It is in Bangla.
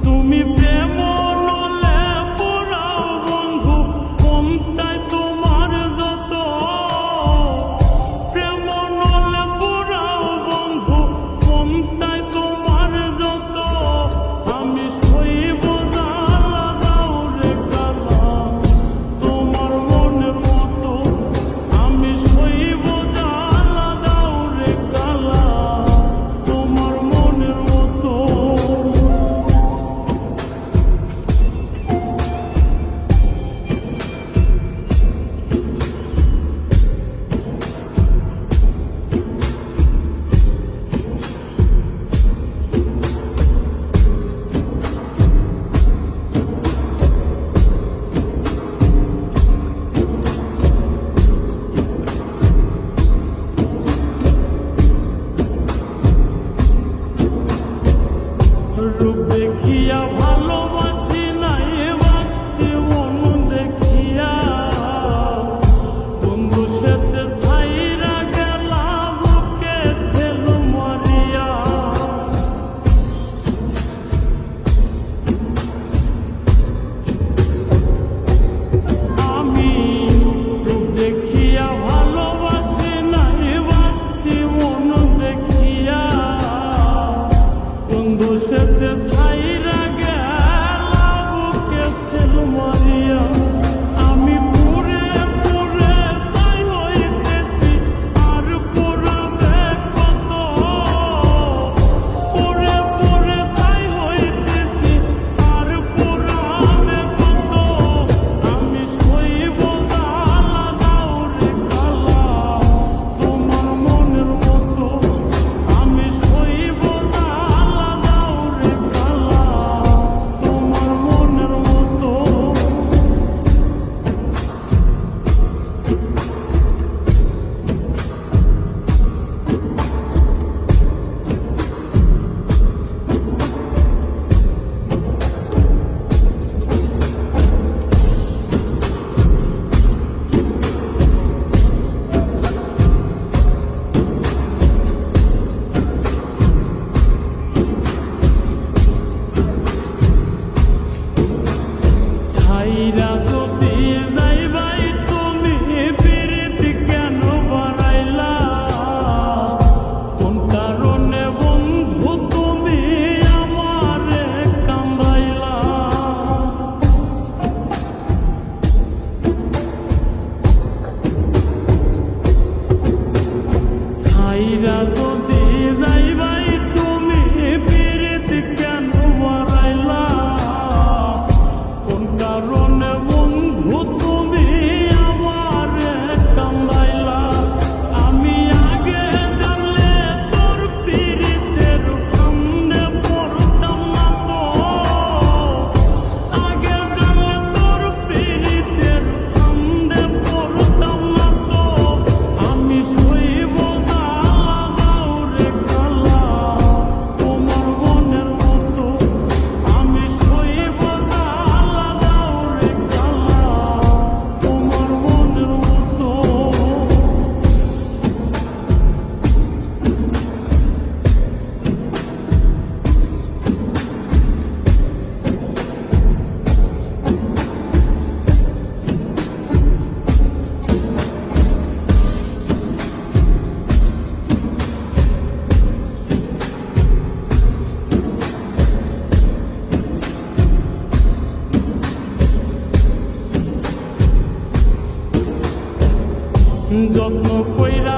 তুমি প্রেম নলে পোড়াও বন্ধু, মনটাই তোমার যত। প্রেম নলে পোড়াও বন্ধু, মনটাই তোমার যত। আমি সইব জ্বালা দাও রে কালা, তোমার মনের মতো। আমি সইব জ্বালা দাও রে কালা, তোমার মনের মতো। রূপ দেখিয়া ভালোবাসি নাই, বাসছি মন দেখিয়া। বন্ধু সাথে ছাইরা গেলা, বুকে ছেল মারিয়া। আমি রূপ দেখিয়া ভালোবাসি নাই, বাসছি মন দেখিয়া। বন্ধু সাথে ছাইরা গেলা, বুকে ছেল মারিয়া। আমি পুরে পুরে ছাই হইতেছি, আর পুরাবে কত। পুরে পুরে ছাই হইতেছি, আর পুরাবে কত। আমি সইব জ্বালা দাও রে কালা, তোমার মনের মতো। আমি সইব জ্বালা দাও রে কালা, তোমার মনের মতো। ছাইরা যদি যাইবাই তুমি, পিরিতি কেন বাড়াইলা? কোন কারণে বন্ধু তুমি আমারে কান্দাইলা? ছাইরা যদি যাইবাই তুমি, পিরিতি কেন বাড়াইলা? কোন কারণে বন্ধু তুমি আমারে কান্দাইলা? আমি আগে জানলে তোর পিরিতের ফান্দে পড়তাম না তো। আগে জানলে তোর পিরিতের ফান্দে পড়তাম না তো। আমি সইব জ্বালা দাও রে কালা, তোমার মনের মতো। আমি সইব জ্বালা দাও রে কালা, তোমার মনের মতো। যত্ন কইরা